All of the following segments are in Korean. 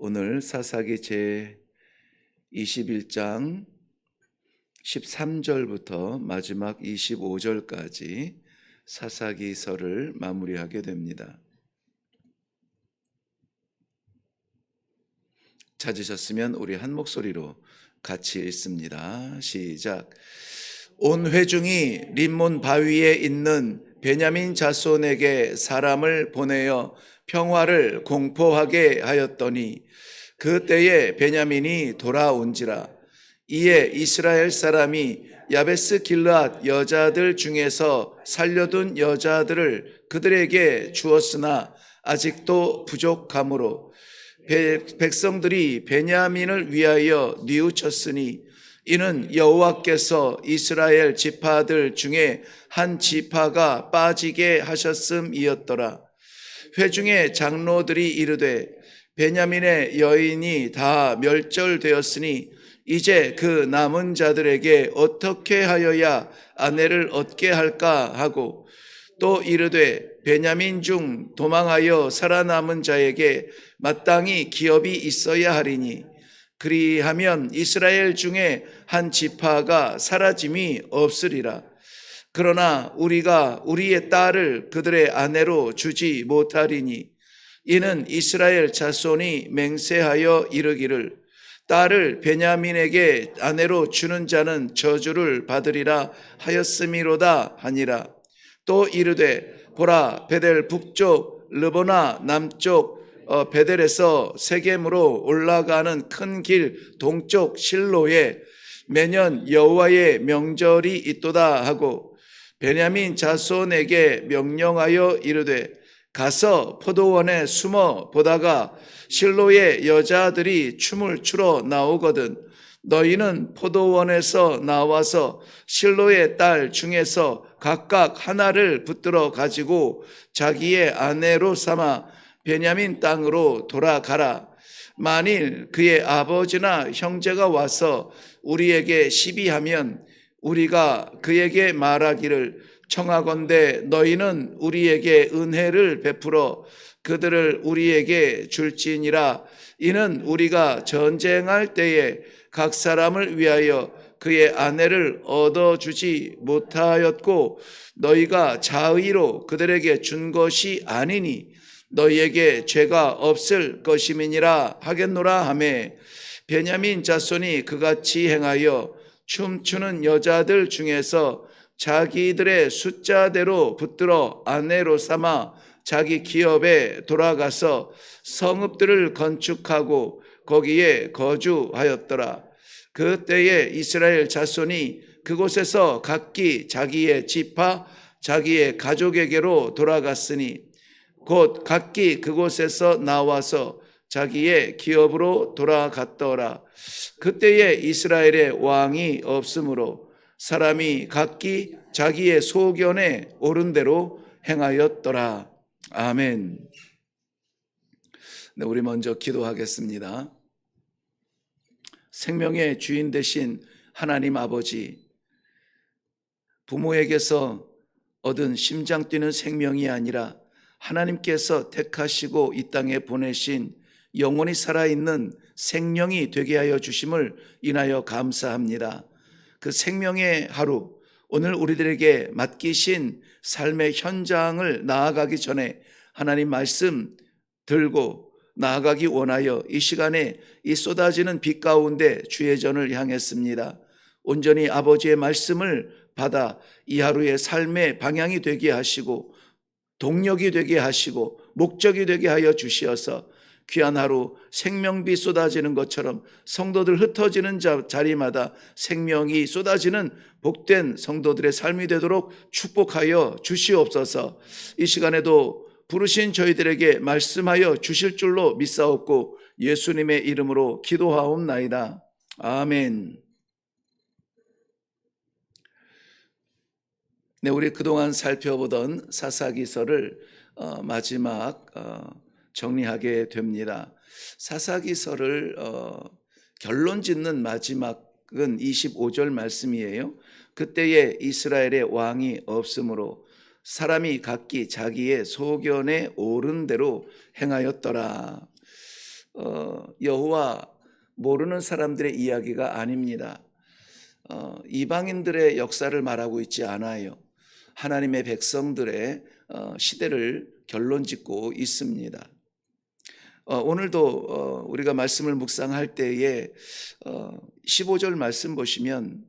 오늘 사사기 제 21장 13절부터 마지막 25절까지 사사기서를 마무리하게 됩니다. 찾으셨으면 우리 한 목소리로 같이 읽습니다. 시작. 온 회중이 림몬 바위에 있는 베냐민 자손에게 사람을 보내어 평화를 공포하게 하였더니 그때에 베냐민이 돌아온지라. 이에 이스라엘 사람이 야베스 길르앗 여자들 중에서 살려둔 여자들을 그들에게 주었으나 아직도 부족하므로 백성들이 베냐민을 위하여 뉘우쳤으니 이는 여호와께서 이스라엘 지파들 중에 한 지파가 빠지게 하셨음이었더라. 회중의 장로들이 이르되 베냐민의 여인이 다 멸절되었으니 이제 그 남은 자들에게 어떻게 하여야 아내를 얻게 할까 하고 또 이르되 베냐민 중 도망하여 살아남은 자에게 마땅히 기업이 있어야 하리니 그리하면 이스라엘 중에 한 지파가 사라짐이 없으리라. 그러나 우리가 우리의 딸을 그들의 아내로 주지 못하리니 이는 이스라엘 자손이 맹세하여 이르기를 딸을 베냐민에게 아내로 주는 자는 저주를 받으리라 하였음이로다 하니라. 또 이르되 보라 베델 북쪽 르보나 남쪽 베델에서 세겜으로 올라가는 큰 길 동쪽 실로에 매년 여호와의 명절이 있도다 하고 베냐민 자손에게 명령하여 이르되 가서 포도원에 숨어 보다가 실로의 여자들이 춤을 추러 나오거든 너희는 포도원에서 나와서 실로의 딸 중에서 각각 하나를 붙들어 가지고 자기의 아내로 삼아 베냐민 땅으로 돌아가라. 만일 그의 아버지나 형제가 와서 우리에게 시비하면 우리가 그에게 말하기를 청하건대 너희는 우리에게 은혜를 베풀어 그들을 우리에게 줄지니라. 이는 우리가 전쟁할 때에 각 사람을 위하여 그의 아내를 얻어주지 못하였고 너희가 자의로 그들에게 준 것이 아니니 너희에게 죄가 없을 것임이니라 하겠노라 하매 베냐민 자손이 그같이 행하여 춤추는 여자들 중에서 자기들의 숫자대로 붙들어 아내로 삼아 자기 기업에 돌아가서 성읍들을 건축하고 거기에 거주하였더라. 그때에 이스라엘 자손이 그곳에서 각기 자기의 지파 자기의 가족에게로 돌아갔으니 곧 각기 그곳에서 나와서 자기의 기업으로 돌아갔더라. 그때에 이스라엘의 왕이 없으므로 사람이 각기 자기의 소견에 옳은 대로 행하였더라. 아멘. 네, 우리 먼저 기도하겠습니다. 생명의 주인 되신 하나님 아버지, 부모에게서 얻은 심장 뛰는 생명이 아니라 하나님께서 택하시고 이 땅에 보내신 영원히 살아있는 생명이 되게 하여 주심을 인하여 감사합니다. 그 생명의 하루, 오늘 우리들에게 맡기신 삶의 현장을 나아가기 전에 하나님 말씀 들고 나아가기 원하여 이 시간에 이 쏟아지는 빛 가운데 주의 전을 향했습니다. 온전히 아버지의 말씀을 받아 이 하루의 삶의 방향이 되게 하시고 동력이 되게 하시고 목적이 되게 하여 주시어서 귀한 하루 생명비 쏟아지는 것처럼 성도들 흩어지는 자리마다 생명이 쏟아지는 복된 성도들의 삶이 되도록 축복하여 주시옵소서. 이 시간에도 부르신 저희들에게 말씀하여 주실 줄로 믿사옵고 예수님의 이름으로 기도하옵나이다. 아멘. 네, 우리 그동안 살펴보던 사사기서를 마지막 정리하게 됩니다. 사사기서를 결론 짓는 마지막은 25절 말씀이에요. 그때에 이스라엘의 왕이 없으므로 사람이 각기 자기의 소견에 옳은 대로 행하였더라. 여호와 모르는 사람들의 이야기가 아닙니다. 이방인들의 역사를 말하고 있지 않아요. 하나님의 백성들의 시대를 결론짓고 있습니다. 오늘도 우리가 말씀을 묵상할 때에 15절 말씀 보시면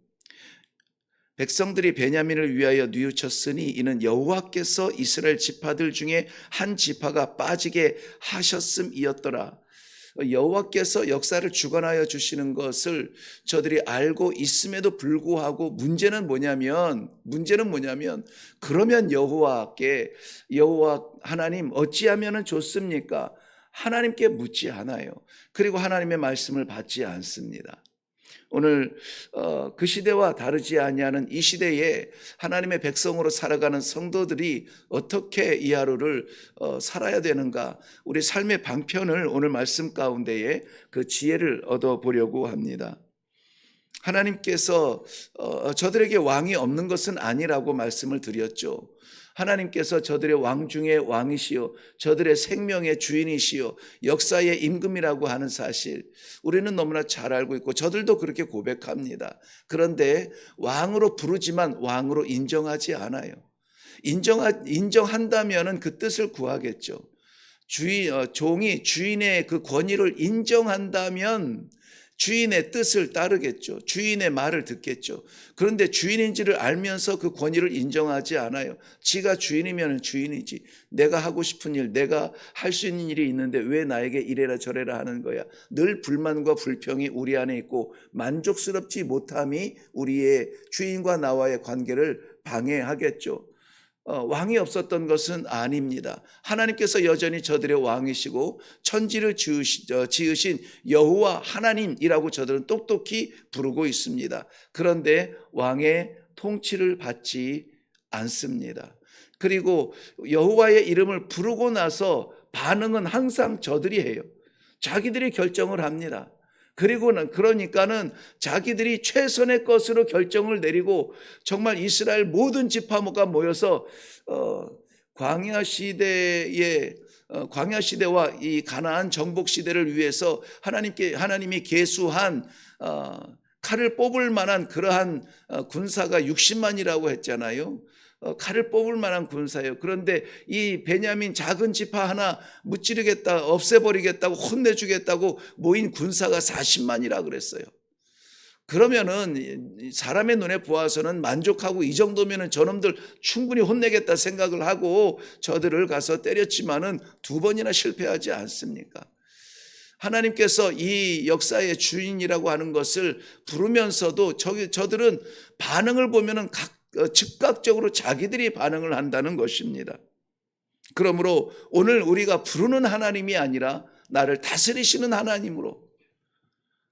백성들이 베냐민을 위하여 뉘우쳤으니 이는 여호와께서 이스라엘 지파들 중에 한 지파가 빠지게 하셨음이었더라. 여호와께서 역사를 주관하여 주시는 것을 저들이 알고 있음에도 불구하고 문제는 뭐냐면 그러면 여호와 하나님 어찌하면 좋습니까? 하나님께 묻지 않아요. 그리고 하나님의 말씀을 받지 않습니다. 오늘 그 시대와 다르지 아니하는 이 시대에 하나님의 백성으로 살아가는 성도들이 어떻게 이 하루를 살아야 되는가, 우리 삶의 방편을 오늘 말씀 가운데에 그 지혜를 얻어보려고 합니다. 하나님께서 저들에게 왕이 없는 것은 아니라고 말씀을 드렸죠. 하나님께서 저들의 왕 중에 왕이시요 저들의 생명의 주인이시요 역사의 임금이라고 하는 사실 우리는 너무나 잘 알고 있고 저들도 그렇게 고백합니다. 그런데 왕으로 부르지만 왕으로 인정하지 않아요. 인정한다면 그 뜻을 구하겠죠. 종이 주인의 그 권위를 인정한다면 주인의 뜻을 따르겠죠. 주인의 말을 듣겠죠. 그런데 주인인지를 알면서 그 권위를 인정하지 않아요. 지가 주인이면 주인이지. 내가 하고 싶은 일, 내가 할 수 있는 일이 있는데 왜 나에게 이래라 저래라 하는 거야. 늘 불만과 불평이 우리 안에 있고 만족스럽지 못함이 우리의 주인과 나와의 관계를 방해하겠죠. 왕이 없었던 것은 아닙니다. 하나님께서 여전히 저들의 왕이시고 천지를 지으신 여호와 하나님이라고 저들은 똑똑히 부르고 있습니다. 그런데 왕의 통치를 받지 않습니다. 그리고 여호와의 이름을 부르고 나서 반응은 항상 저들이 해요. 자기들이 결정을 합니다. 그러니까는 자기들이 최선의 것으로 결정을 내리고 정말 이스라엘 모든 지파가 모여서 광야 시대와 이 가나안 정복 시대를 위해서 하나님이 계수한 칼을 뽑을 만한 그러한 군사가 60만이라고 했잖아요. 칼을 뽑을 만한 군사예요. 그런데 이 베냐민 작은 지파 하나 무찌르겠다, 없애버리겠다고 혼내주겠다고 모인 군사가 40만이라 그랬어요. 그러면은 사람의 눈에 보아서는 만족하고 이 정도면은 저놈들 충분히 혼내겠다 생각을 하고 저들을 가서 때렸지만은 2번이나 실패하지 않습니까? 하나님께서 이 역사의 주인이라고 하는 것을 부르면서도 저들은 반응을 보면은 즉각적으로 자기들이 반응을 한다는 것입니다. 그러므로 오늘 우리가 부르는 하나님이 아니라 나를 다스리시는 하나님으로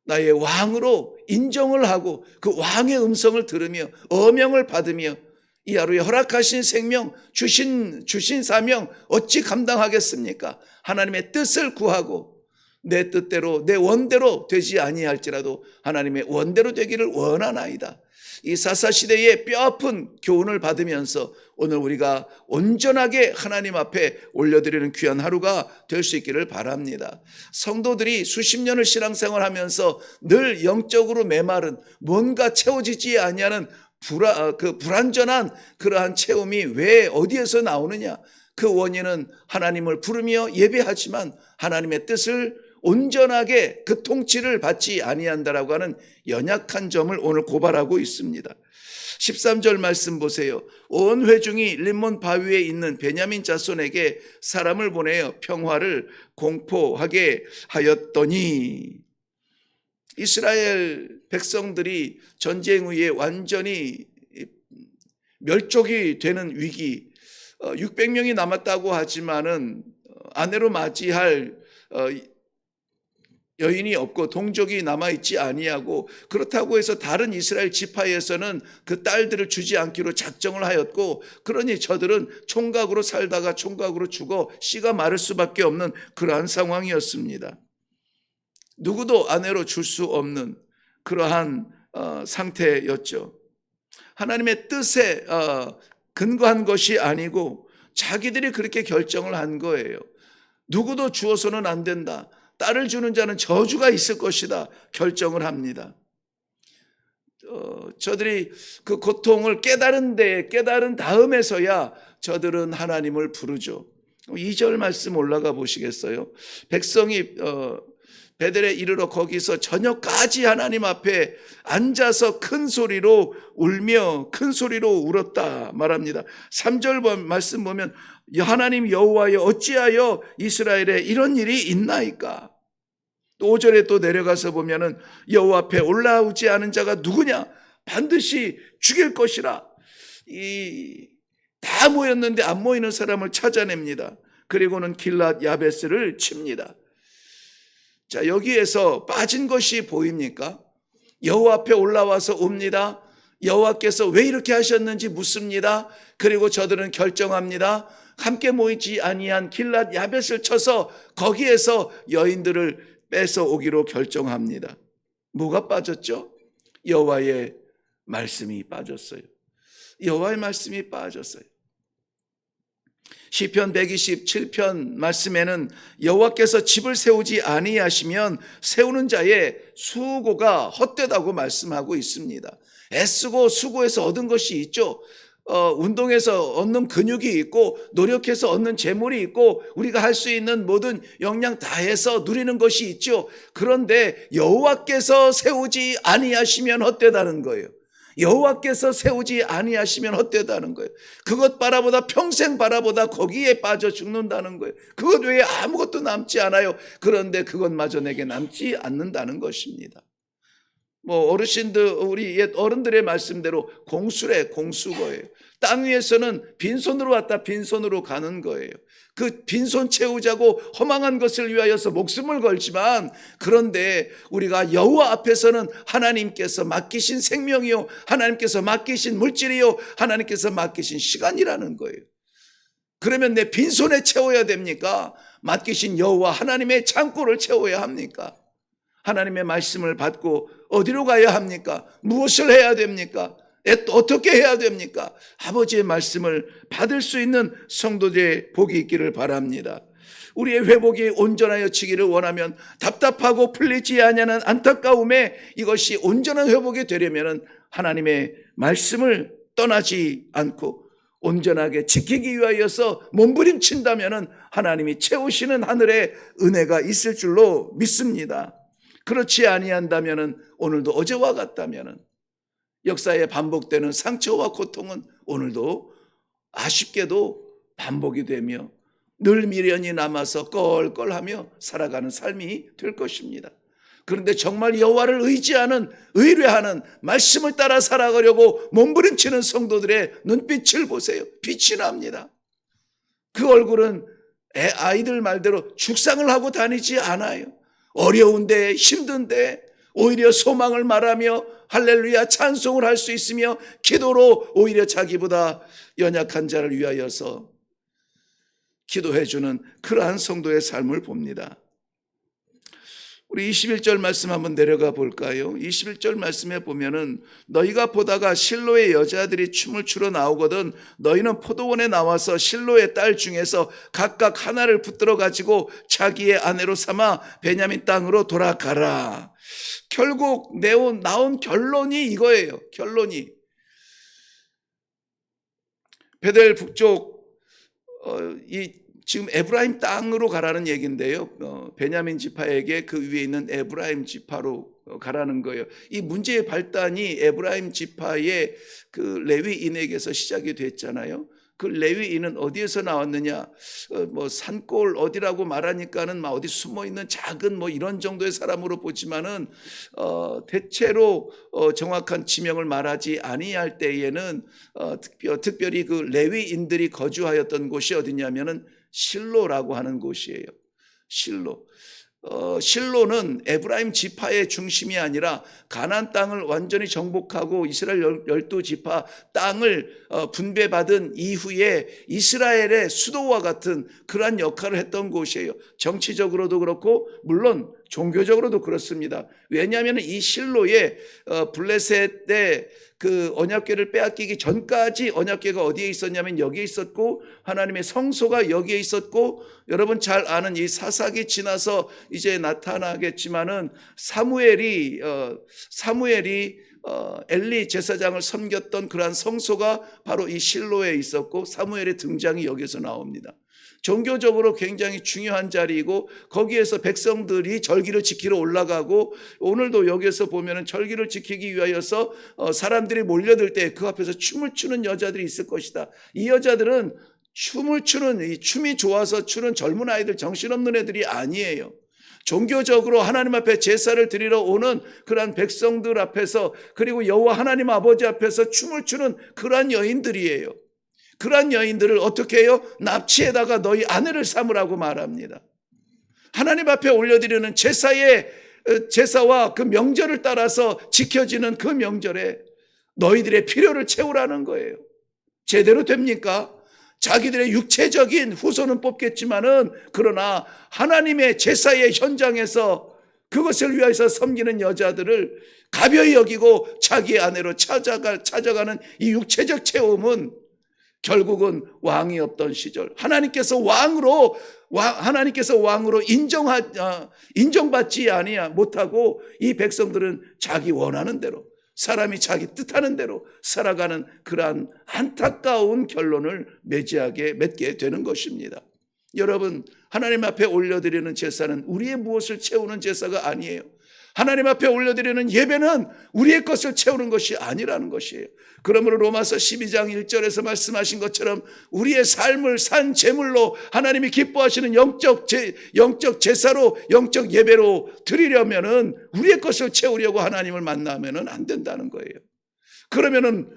나의 왕으로 인정을 하고 그 왕의 음성을 들으며 어명을 받으며 이 하루에 허락하신 생명 주신 사명 어찌 감당하겠습니까? 하나님의 뜻을 구하고 내 뜻대로 내 원대로 되지 아니할지라도 하나님의 원대로 되기를 원하나이다. 이 사사시대의 뼈아픈 교훈을 받으면서 오늘 우리가 온전하게 하나님 앞에 올려드리는 귀한 하루가 될 수 있기를 바랍니다. 성도들이 수십 년을 신앙생활하면서 늘 영적으로 메마른 뭔가 채워지지 아니하는 불완전한 그러한 체험이 왜 어디에서 나오느냐? 그 원인은 하나님을 부르며 예배하지만 하나님의 뜻을 온전하게 그 통치를 받지 아니한다라고 하는 연약한 점을 오늘 고발하고 있습니다. 13절 말씀 보세요. 온 회중이 림몬 바위에 있는 베냐민 자손에게 사람을 보내어 평화를 공포하게 하였더니 이스라엘 백성들이 전쟁 후에 완전히 멸족이 되는 위기, 600명이 남았다고 하지만은 아내로 맞이할 여인이 없고 동족이 남아있지 아니하고 그렇다고 해서 다른 이스라엘 지파에서는 그 딸들을 주지 않기로 작정을 하였고 그러니 저들은 총각으로 살다가 총각으로 죽어 씨가 마를 수밖에 없는 그러한 상황이었습니다. 누구도 아내로 줄 수 없는 그러한 상태였죠. 하나님의 뜻에 근거한 것이 아니고 자기들이 그렇게 결정을 한 거예요. 누구도 주어서는 안 된다. 딸을 주는 자는 저주가 있을 것이다 결정을 합니다. 저들이 그 고통을 깨달은 다음에서야 저들은 하나님을 부르죠. 2절 말씀 올라가 보시겠어요? 백성이 베델에 이르러 거기서 저녁까지 하나님 앞에 앉아서 큰 소리로 울며 큰 소리로 울었다 말합니다. 3절 말씀 보면 하나님 여호와여 어찌하여 이스라엘에 이런 일이 있나이까? 또 5절에 또 내려가서 보면은 여호와 앞에 올라오지 않은 자가 누구냐? 반드시 죽일 것이라. 다 모였는데 안 모이는 사람을 찾아냅니다. 그리고는 길랏 야베스를 칩니다. 자, 여기에서 빠진 것이 보입니까? 여호와 앞에 올라와서 옵니다. 여호와께서 왜 이렇게 하셨는지 묻습니다. 그리고 저들은 결정합니다. 함께 모이지 아니한 길랏 야벳을 쳐서 거기에서 여인들을 뺏어 오기로 결정합니다. 뭐가 빠졌죠? 여호와의 말씀이 빠졌어요. 여호와의 말씀이 빠졌어요. 시편 127편 말씀에는 여호와께서 집을 세우지 아니하시면 세우는 자의 수고가 헛되다고 말씀하고 있습니다. 애쓰고 수고해서 얻은 것이 있죠. 운동해서 얻는 근육이 있고 노력해서 얻는 재물이 있고 우리가 할 수 있는 모든 역량 다해서 누리는 것이 있죠. 그런데 여호와께서 세우지 아니하시면 헛되다는 거예요. 여호와께서 세우지 아니하시면 헛되다는 거예요. 그것 바라보다 평생 바라보다 거기에 빠져 죽는다는 거예요. 그것 외에 아무것도 남지 않아요. 그런데 그것마저 내게 남지 않는다는 것입니다. 어르신들, 우리 옛 어른들의 말씀대로 공수래, 공수거예요. 땅 위에서는 빈손으로 왔다 빈손으로 가는 거예요. 그 빈손 채우자고 허망한 것을 위하여서 목숨을 걸지만, 그런데 우리가 여호와 앞에서는 하나님께서 맡기신 생명이요, 하나님께서 맡기신 물질이요, 하나님께서 맡기신 시간이라는 거예요. 그러면 내 빈손에 채워야 됩니까? 맡기신 여호와 하나님의 창고를 채워야 합니까? 하나님의 말씀을 받고 어디로 가야 합니까? 무엇을 해야 됩니까? 어떻게 해야 됩니까? 아버지의 말씀을 받을 수 있는 성도들의 복이 있기를 바랍니다. 우리의 회복이 온전하여지기를 원하면 답답하고 풀리지 아니하는 안타까움에 이것이 온전한 회복이 되려면 하나님의 말씀을 떠나지 않고 온전하게 지키기 위하여서 몸부림친다면 하나님이 채우시는 하늘의 은혜가 있을 줄로 믿습니다. 그렇지 아니한다면 오늘도 어제와 같다면 역사에 반복되는 상처와 고통은 오늘도 아쉽게도 반복이 되며 늘 미련이 남아서 껄껄하며 살아가는 삶이 될 것입니다. 그런데 정말 여호와를 의지하는, 의뢰하는, 말씀을 따라 살아가려고 몸부림치는 성도들의 눈빛을 보세요. 빛이 납니다. 그 얼굴은 아이들 말대로 죽상을 하고 다니지 않아요. 어려운데 힘든데 오히려 소망을 말하며 할렐루야 찬송을 할 수 있으며 기도로 오히려 자기보다 연약한 자를 위하여서 기도해주는 그러한 성도의 삶을 봅니다. 우리 21절 말씀 한번 내려가 볼까요? 21절 말씀에 보면은 너희가 보다가 실로의 여자들이 춤을 추러 나오거든 너희는 포도원에 나와서 실로의 딸 중에서 각각 하나를 붙들어 가지고 자기의 아내로 삼아 베냐민 땅으로 돌아가라. 결국 나온 결론이 이거예요. 결론이 베델 북쪽 지금 에브라임 땅으로 가라는 얘기인데요. 베냐민 지파에게 그 위에 있는 에브라임 지파로 가라는 거예요. 이 문제의 발단이 에브라임 지파의 그 레위인에게서 시작이 됐잖아요. 그 레위인은 어디에서 나왔느냐? 산골 어디라고 말하니까는 막 어디 숨어 있는 작은 이런 정도의 사람으로 보지만은 대체로 정확한 지명을 말하지 아니할 때에는 특별히 그 레위인들이 거주하였던 곳이 어디냐면은 실로라고 하는 곳이에요. 실로는 에브라임 지파의 중심이 아니라 가나안 땅을 완전히 정복하고 이스라엘 12지파 땅을 분배받은 이후에 이스라엘의 수도와 같은 그러한 역할을 했던 곳이에요. 정치적으로도 그렇고 물론 종교적으로도 그렇습니다. 왜냐하면 이 실로의 블레셋의 그 언약궤를 빼앗기기 전까지 언약궤가 어디에 있었냐면 여기에 있었고, 하나님의 성소가 여기에 있었고, 여러분 잘 아는 이 사사기 지나서 이제 나타나겠지만은 사무엘이 엘리 제사장을 섬겼던 그러한 성소가 바로 이 실로에 있었고, 사무엘의 등장이 여기서 나옵니다. 종교적으로 굉장히 중요한 자리이고, 거기에서 백성들이 절기를 지키러 올라가고, 오늘도 여기서 보면은 절기를 지키기 위하여서 사람들이 몰려들 때 그 앞에서 춤을 추는 여자들이 있을 것이다. 이 여자들은 이 춤이 좋아서 추는 젊은 아이들, 정신없는 애들이 아니에요. 종교적으로 하나님 앞에 제사를 드리러 오는 그러한 백성들 앞에서, 그리고 여호와 하나님 아버지 앞에서 춤을 추는 그러한 여인들이에요. 그러한 여인들을 어떻게 해요? 납치에다가 너희 아내를 삼으라고 말합니다. 하나님 앞에 올려드리는 제사와 그 명절을 따라서 지켜지는 그 명절에 너희들의 필요를 채우라는 거예요. 제대로 됩니까? 자기들의 육체적인 후손은 뽑겠지만은, 그러나 하나님의 제사의 현장에서 그것을 위해서 섬기는 여자들을 가벼이 여기고 자기의 아내로 찾아가는 이 육체적 체험은 결국은 왕이 없던 시절, 하나님께서 왕으로 인정받지 못하고 이 백성들은 자기 원하는 대로, 사람이 자기 뜻하는 대로 살아가는 그러한 안타까운 결론을 맺게 되는 것입니다. 여러분, 하나님 앞에 올려드리는 제사는 우리의 무엇을 채우는 제사가 아니에요. 하나님 앞에 올려드리는 예배는 우리의 것을 채우는 것이 아니라는 것이에요. 그러므로 로마서 12장 1절에서 말씀하신 것처럼 우리의 삶을 산 제물로 하나님이 기뻐하시는 영적 제사로, 영적 예배로 드리려면은, 우리의 것을 채우려고 하나님을 만나면은 안 된다는 거예요. 그러면은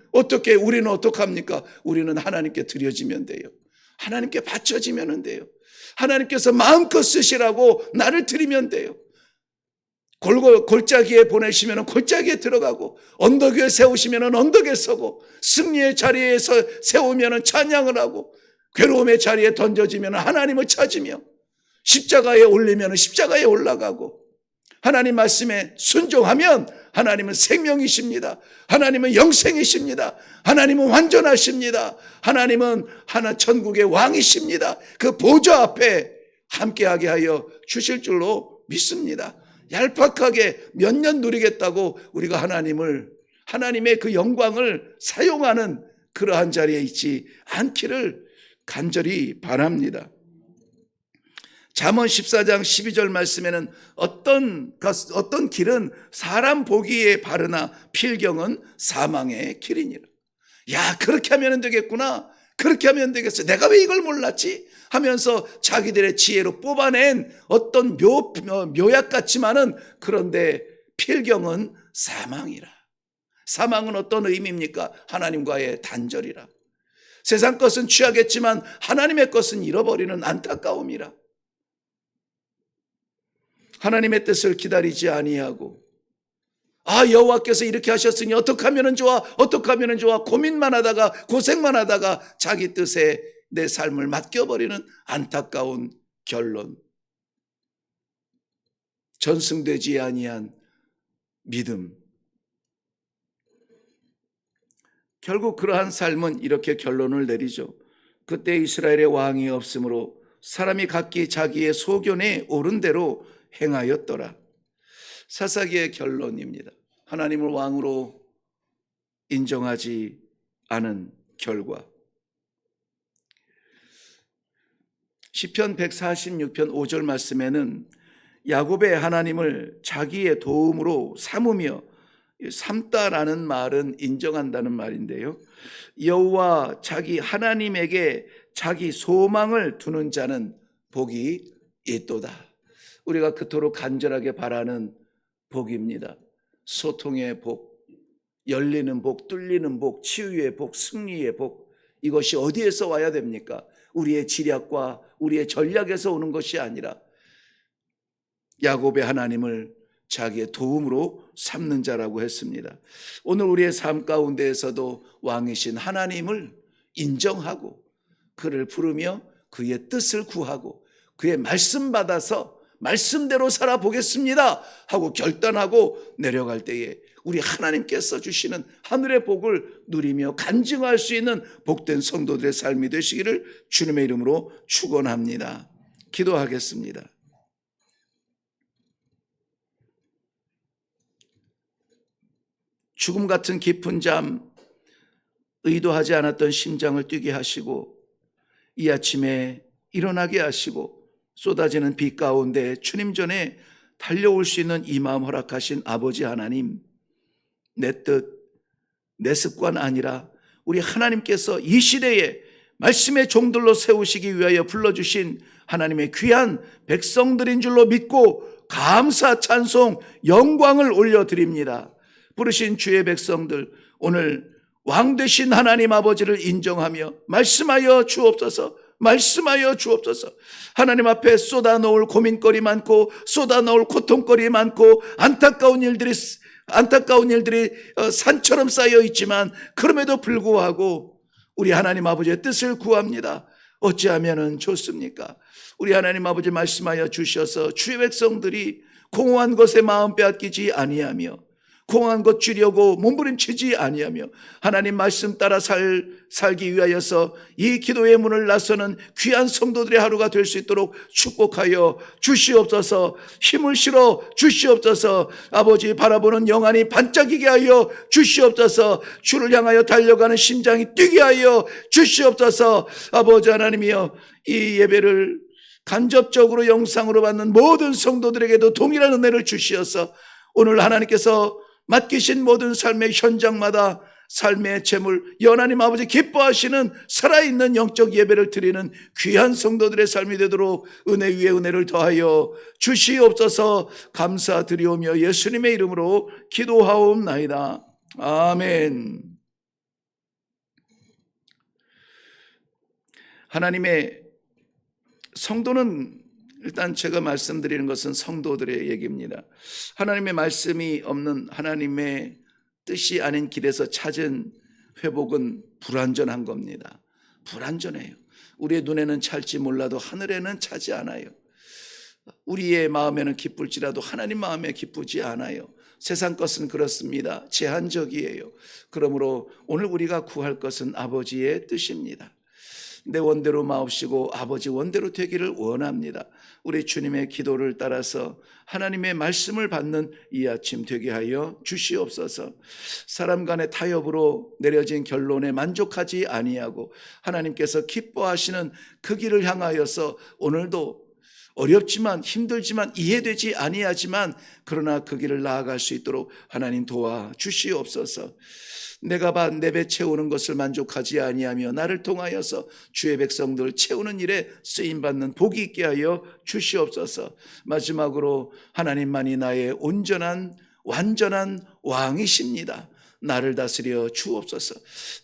우리는 어떡합니까? 우리는 하나님께 드려지면 돼요. 하나님께 바쳐지면 돼요. 하나님께서 마음껏 쓰시라고 나를 드리면 돼요. 골짜기에 보내시면 골짜기에 들어가고, 언덕 위에 세우시면 언덕에 서고, 승리의 자리에서 세우면 찬양을 하고, 괴로움의 자리에 던져지면 하나님을 찾으며, 십자가에 올리면 십자가에 올라가고, 하나님 말씀에 순종하면 하나님은 생명이십니다. 하나님은 영생이십니다. 하나님은 완전하십니다. 하나님은 천국의 왕이십니다. 그 보좌 앞에 함께하게 하여 주실 줄로 믿습니다. 얄팍하게 몇 년 누리겠다고 우리가 하나님의 그 영광을 사용하는 그러한 자리에 있지 않기를 간절히 바랍니다. 잠언 14장 12절 말씀에는 어떤 길은 사람 보기에 바르나 필경은 사망의 길이니라. 야, 그렇게 하면 되겠구나. 그렇게 하면 되겠어. 내가 왜 이걸 몰랐지? 하면서 자기들의 지혜로 뽑아낸 어떤 묘약 같지만은, 그런데 필경은 사망이라. 사망은 어떤 의미입니까? 하나님과의 단절이라. 세상 것은 취하겠지만 하나님의 것은 잃어버리는 안타까움이라. 하나님의 뜻을 기다리지 아니하고, 여호와께서 이렇게 하셨으니 어떻게 하면 좋아? 고민만 하다가, 고생만 하다가 자기 뜻에 내 삶을 맡겨버리는 안타까운 결론. 전승되지 아니한 믿음. 결국 그러한 삶은 이렇게 결론을 내리죠. 그때 이스라엘의 왕이 없으므로 사람이 각기 자기의 소견에 옳은 대로 행하였더라. 사사기의 결론입니다. 하나님을 왕으로 인정하지 않은 결과. 시편 146편 5절 말씀에는 야곱의 하나님을 자기의 도움으로 삼다라는 말은 인정한다는 말인데요, 여호와 자기 하나님에게 자기 소망을 두는 자는 복이 있도다. 우리가 그토록 간절하게 바라는 복입니다. 소통의 복, 열리는 복, 뚫리는 복, 치유의 복, 승리의 복. 이것이 어디에서 와야 됩니까? 우리의 지략과 우리의 전략에서 오는 것이 아니라 야곱의 하나님을 자기의 도움으로 삼는 자라고 했습니다. 오늘 우리의 삶 가운데에서도 왕이신 하나님을 인정하고 그를 부르며 그의 뜻을 구하고 그의 말씀 받아서 말씀대로 살아보겠습니다 하고 결단하고 내려갈 때에 우리 하나님께서 주시는 하늘의 복을 누리며 간증할 수 있는 복된 성도들의 삶이 되시기를 주님의 이름으로 축원합니다. 기도하겠습니다. 죽음 같은 깊은 잠, 의도하지 않았던 심장을 뛰게 하시고 이 아침에 일어나게 하시고 쏟아지는 빛 가운데 주님 전에 달려올 수 있는 이 마음 허락하신 아버지 하나님, 내 뜻, 내 습관 아니라 우리 하나님께서 이 시대에 말씀의 종들로 세우시기 위하여 불러주신 하나님의 귀한 백성들인 줄로 믿고 감사, 찬송, 영광을 올려드립니다. 부르신 주의 백성들, 오늘 왕 되신 하나님 아버지를 인정하며 말씀하여 주옵소서, 말씀하여 주옵소서. 하나님 앞에 쏟아놓을 고민거리 많고 쏟아놓을 고통거리 많고 안타까운 일들이 산처럼 쌓여 있지만 그럼에도 불구하고 우리 하나님 아버지의 뜻을 구합니다. 어찌하면 좋습니까? 우리 하나님 아버지 말씀하여 주셔서 주의 백성들이 공허한 것에 마음 빼앗기지 아니하며 공허한 것 주려고 몸부림치지 아니하며 하나님 말씀 따라 살기 위하여서 이 기도의 문을 나서는 귀한 성도들의 하루가 될 수 있도록 축복하여 주시옵소서. 힘을 실어 주시옵소서. 아버지 바라보는 영안이 반짝이게 하여 주시옵소서. 주를 향하여 달려가는 심장이 뛰게 하여 주시옵소서. 아버지 하나님이여, 이 예배를 간접적으로 영상으로 받는 모든 성도들에게도 동일한 은혜를 주시어서 오늘 하나님께서 맡기신 모든 삶의 현장마다 삶의 재물, 하나님 아버지 기뻐하시는 살아있는 영적 예배를 드리는 귀한 성도들의 삶이 되도록 은혜 위에 은혜를 더하여 주시옵소서. 감사드리오며 예수님의 이름으로 기도하옵나이다. 아멘. 하나님의 성도는, 일단 제가 말씀드리는 것은 성도들의 얘기입니다. 하나님의 말씀이 없는 하나님의 뜻이 아닌 길에서 찾은 회복은 불완전한 겁니다. 불완전해요. 우리의 눈에는 찰지 몰라도 하늘에는 차지 않아요. 우리의 마음에는 기쁠지라도 하나님 마음에 기쁘지 않아요. 세상 것은 그렇습니다. 제한적이에요. 그러므로 오늘 우리가 구할 것은 아버지의 뜻입니다. 내 원대로 마옵시고 아버지 원대로 되기를 원합니다. 우리 주님의 기도를 따라서 하나님의 말씀을 받는 이 아침 되게 하여 주시옵소서. 사람 간의 타협으로 내려진 결론에 만족하지 아니하고 하나님께서 기뻐하시는 그 길을 향하여서 오늘도 어렵지만 힘들지만 이해되지 아니하지만 그러나 그 길을 나아갈 수 있도록 하나님 도와 주시옵소서. 내가 내 배 채우는 것을 만족하지 아니하며 나를 통하여서 주의 백성들 채우는 일에 쓰임받는 복이 있게 하여 주시옵소서. 마지막으로 하나님만이 나의 온전한 완전한 왕이십니다. 나를 다스려 주옵소서.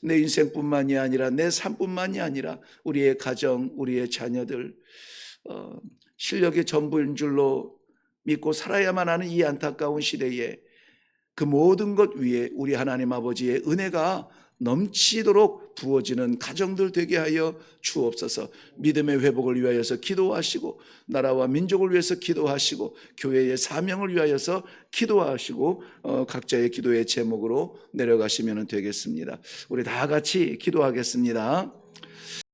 내 인생뿐만이 아니라 내 삶뿐만이 아니라 우리의 가정, 우리의 자녀들 실력의 전부인 줄로 믿고 살아야만 하는 이 안타까운 시대에 그 모든 것 위에 우리 하나님 아버지의 은혜가 넘치도록 부어지는 가정들 되게 하여 주옵소서. 믿음의 회복을 위하여서 기도하시고 나라와 민족을 위해서 기도하시고 교회의 사명을 위하여서 기도하시고 각자의 기도의 제목으로 내려가시면 되겠습니다. 우리 다 같이 기도하겠습니다.